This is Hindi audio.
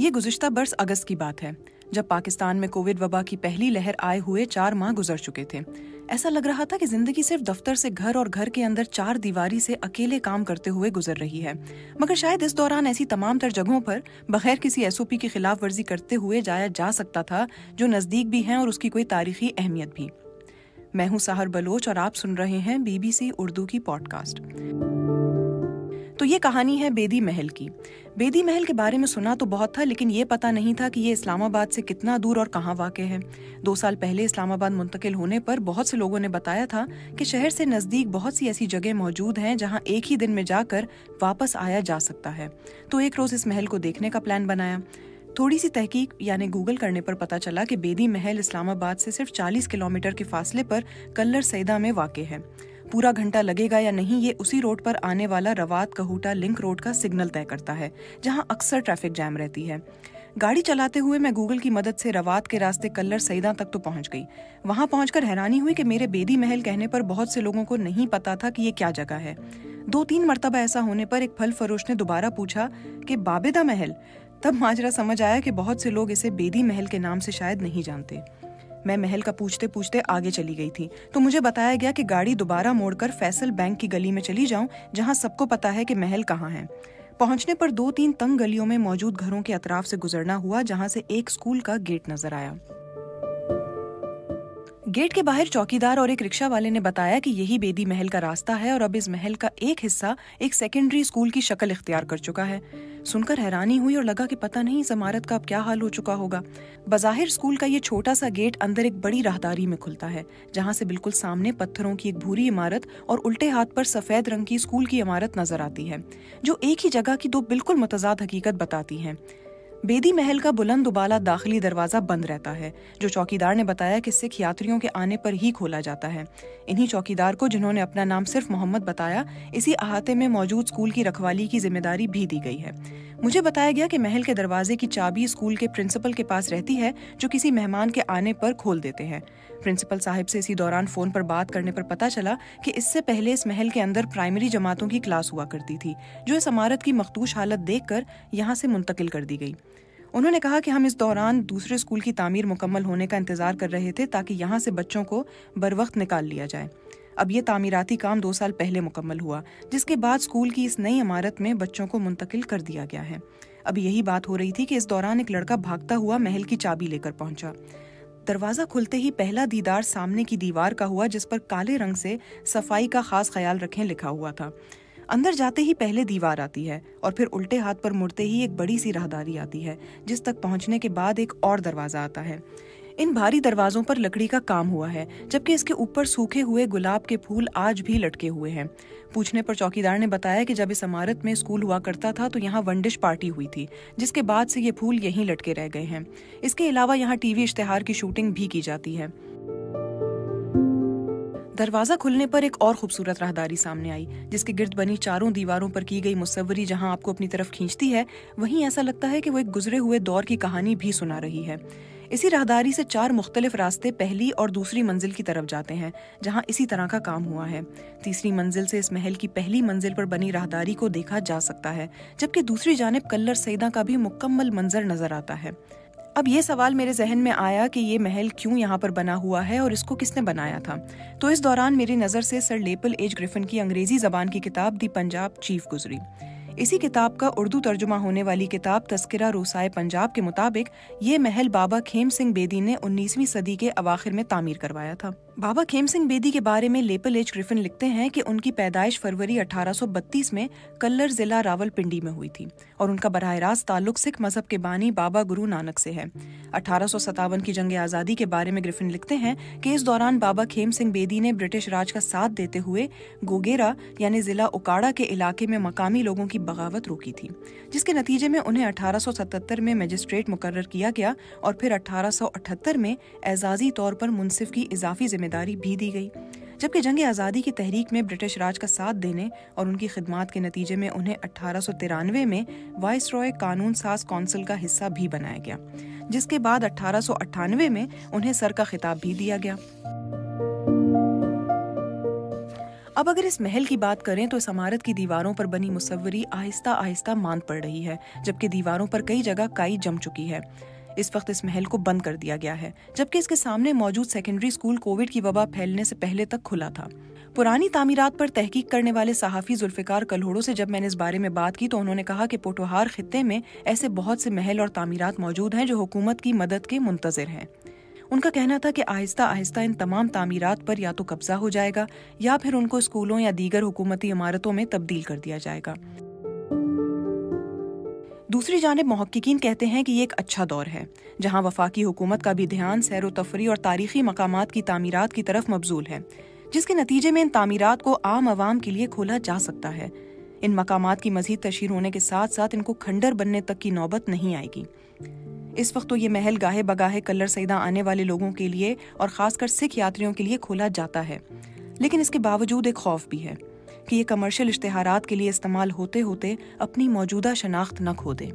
ये गुज़िश्ता बरस अगस्त की बात है, जब पाकिस्तान में कोविड वबा की पहली लहर आए हुए 4 माह गुजर चुके थे। ऐसा लग रहा था कि जिंदगी सिर्फ दफ्तर से घर और घर के अंदर 4 दीवारी से अकेले काम करते हुए गुजर रही है। मगर शायद इस दौरान ऐसी तमाम तर जगहों पर बगैर किसी एसओपी की खिलाफ वर्जी करते हुए जाया जा सकता था, जो नजदीक भी हैं और उसकी कोई तारीखी अहमियत भी। मैं हूं साहर बलोच और आप सुन रहे हैं बीबीसी उर्दू की पॉडकास्ट। तो ये कहानी है बेदी महल की। बेदी महल के बारे में सुना तो बहुत था, लेकिन ये पता नहीं था कि ये इस्लामाबाद से कितना दूर और कहाँ वाक़ है। 2 साल पहले इस्लामाबाद मुंतकिल होने पर बहुत से लोगों ने बताया था कि शहर से नज़दीक बहुत सी ऐसी जगह मौजूद हैं जहाँ एक ही दिन में जाकर वापस आया जा सकता है। तो एक रोज़ इस महल को देखने का प्लान बनाया। थोड़ी सी तहकीक यानी गूगल करने पर पता चला कि बेदी महल इस्लामाबाद से सिर्फ 40 किलोमीटर के फासले पर कल्लर सैदा में वाक़ है। पूरा घंटा लगेगा या नहीं, ये उसी रोड पर आने वाला रवात कहूटा लिंक रोड का सिग्नल तय करता है, जहां अक्सर ट्रैफिक जैम रहती है। गाड़ी चलाते हुए मैं गूगल की मदद से रवात के रास्ते कल्लर सईदा तक तो पहुंच गई। वहां पहुंचकर हैरानी हुई कि मेरे बेदी महल कहने पर बहुत से लोगों को नहीं पता था कि ये क्या जगह है। 2-3 मरतबा ऐसा होने पर एक फल फरोश ने दोबारा पूछा कि बाबेदा महल। तब माजरा समझ आया कि बहुत से लोग इसे बेदी महल के नाम से शायद नहीं जानते। मैं महल का पूछते पूछते आगे चली गई थी, तो मुझे बताया गया कि गाड़ी दोबारा मोड़कर फैसल बैंक की गली में चली जाऊं, जहां सबको पता है कि महल कहाँ है। पहुंचने पर 2-3 तंग गलियों में मौजूद घरों के अतराफ से गुजरना हुआ, जहां से एक स्कूल का गेट नजर आया। गेट के बाहर चौकीदार और एक रिक्शा वाले ने बताया कि यही बेदी महल का रास्ता है और अब इस महल का एक हिस्सा एक सेकेंडरी स्कूल की शक्ल इख्तियार कर चुका है। सुनकर हैरानी हुई और लगा कि पता नहीं इस इमारत का अब क्या हाल हो चुका होगा। बज़ाहिर स्कूल का ये छोटा सा गेट अंदर एक बड़ी राहदारी में खुलता है, जहां से बिल्कुल सामने पत्थरों की एक भूरी इमारत और उल्टे हाथ पर सफेद रंग की स्कूल की इमारत नजर आती है, जो एक ही जगह की 2 बिल्कुल मुतजाद हकीकत बताती हैं। बेदी महल का बुलंद उबाला दाखिली दरवाजा बंद रहता है, जो चौकीदार ने बताया कि सिख यात्रियों के आने पर ही खोला जाता है। इन्हीं चौकीदार को, जिन्होंने अपना नाम सिर्फ मोहम्मद बताया, इसी अहाते में मौजूद स्कूल की रखवाली की जिम्मेदारी भी दी गई है। मुझे बताया गया कि महल के दरवाजे की चाबी स्कूल के प्रिंसिपल के पास रहती है, जो किसी मेहमान के आने पर खोल देते हैं। प्रिंसिपल साहिब से इसी दौरान फोन पर बात करने पर पता चला कि इससे पहले इस महल के अंदर प्राइमरी जमातों की क्लास हुआ करती थी, जो इस इमारत की मखदूश हालत देखकर यहाँ से मुंतकिल कर दी गई। उन्होंने कहा कि हम इस दौरान दूसरे स्कूल की तामीर मुकम्मल होने का इंतजार कर रहे थे, ताकि यहाँ से बच्चों को बरवक्त निकाल लिया जाए। अब ये तामीराती काम 2 साल पहले मुकम्मल हुआ, जिसके बाद स्कूल की इस नई इमारत में बच्चों को मुंतकिल कर दिया गया है। अब यही बात हो रही थी कि इस दौरान एक लड़का भागता हुआ महल की चाबी लेकर पहुंचा। दरवाजा खुलते ही पहला दीदार सामने की दीवार का हुआ, जिस पर काले रंग से सफाई का खास ख्याल रखें लिखा हुआ था। अंदर जाते ही पहले दीवार आती है और फिर उल्टे हाथ पर मुड़ते ही एक बड़ी सी राहदारी आती है, जिस तक पहुंचने के बाद एक और दरवाजा आता है। इन भारी दरवाजों पर लकड़ी का काम हुआ है, जबकि इसके ऊपर सूखे हुए गुलाब के फूल आज भी लटके हुए हैं। पूछने पर चौकीदार ने बताया कि जब इस इमारत में स्कूल हुआ करता था तो यहाँ वंडिश पार्टी हुई थी, जिसके बाद से ये फूल यहीं लटके रह गए हैं। इसके अलावा यहाँ टीवी इश्तेहार की शूटिंग भी की जाती है। दरवाजा खुलने पर एक और खूबसूरत राहदारी सामने आई, जिसके गिर्द बनी चारों दीवारों पर की गई मुसव्वरी जहां आपको अपनी तरफ खींचती है, वहीं ऐसा लगता है कि वो एक गुजरे हुए दौर की कहानी भी सुना रही है। इसी राहदारी से 4 मुख्तलिफ रास्ते पहली और दूसरी मंजिल की तरफ जाते हैं, जहां इसी तरह का काम हुआ है। तीसरी मंजिल से इस महल की पहली मंजिल पर बनी राहदारी को देखा जा सकता है, जबकि दूसरी जानिब कल्लर सईदा का भी मुकम्मल मंजर नजर आता है। अब ये सवाल मेरे जहन में आया कि ये महल क्यों यहाँ पर बना हुआ है और इसको किसने बनाया था। तो इस दौरान मेरी नज़र से सर लेपल एच ग्रिफिन की अंग्रेजी ज़बान की किताब दी पंजाब चीफ गुजरी। इसी किताब का उर्दू तर्जुमा होने वाली किताब तस्किरा रोसाए पंजाब के मुताबिक ये महल बाबा खेम सिंह बेदी ने 19वीं सदी के अवाखिर में तामीर करवाया था। बाबा खेम सिंह बेदी के बारे में लेपल एच ग्रिफिन लिखते हैं कि उनकी पैदाइश फरवरी 1832 में कल्लर जिला रावलपिंडी में हुई थी और उनका बराह रास्त ताल्लुक सिख मजहब के बानी बाबा गुरु नानक से है। 1857 की जंग आज़ादी के बारे में ग्रिफिन लिखते हैं कि इस दौरान बाबा खेम सिंह बेदी ने ब्रिटिश राज का साथ देते हुए गोगेरा यानी जिला उकाड़ा के इलाके में मकामी लोगों की बगावत रोकी थी, जिसके नतीजे में उन्हें 1877 में मजिस्ट्रेट मुकर्रर किया गया और फिर 1878 में एजाजी तौर पर मुंसिफ की इजाफी जिम्मेदारी भी दी गई। जबकि जंग आज़ादी की तहरीक में ब्रिटिश राज का साथ देने और उनकी खिदमात के नतीजे में उन्हें 1893 में वाइसरॉय कानून साज कौंसिल का हिस्सा भी बनाया गया, जिसके बाद 1898 में उन्हें सर का खिताब भी दिया गया। अब अगर इस महल की बात करें तो इस इमारत की दीवारों पर बनी मुसव्वरी आहिस्ता आहिस्ता मांद पड़ रही है, जबकि दीवारों पर कई जगह काई जम चुकी है। इस वक्त इस महल को बंद कर दिया गया है, जबकि इसके सामने मौजूद सेकेंडरी स्कूल कोविड की वबा फैलने से पहले तक खुला था। पुरानी तामीरात पर तहकीक करने वाले सहाफ़ी जुल्फ़िकार कल्होड़ो से जब मैंने इस बारे में बात की तो उन्होंने कहा कि पोठोहार खित्ते में ऐसे बहुत से महल और तामीरात मौजूद हैं जो हुकूमत की मदद के मुंतज़िर हैं। उनका कहना था कि आहिस्ता आहिस्ता इन तमाम तामीरात पर या तो कब्जा हो जाएगा या फिर उनको स्कूलों या दीगर हुकूमती इमारतों में तब्दील कर दिया जाएगा। दूसरी जानिब मुहक्किकीन कहते हैं कि ये एक अच्छा दौर है जहां वफाकी हुकूमत का भी ध्यान सैर व तफरी और तारीखी मकामात की तामीरात की तरफ मबजूल है, जिसके नतीजे में इन तामीरात को आम आवाम के लिए खोला जा सकता है। इन मकामात की मजीद तशहीर होने के साथ साथ इनको खंडर बनने तक की नौबत नहीं आएगी। इस वक्त तो ये महल गाहे बगाहे कल्लर सईदा आने वाले लोगों के लिए और ख़ासकर सिख यात्रियों के लिए खोला जाता है, लेकिन इसके बावजूद एक खौफ भी है कि ये कमर्शियल इश्तिहारात के लिए इस्तेमाल होते होते अपनी मौजूदा शनाख्त न खो दे।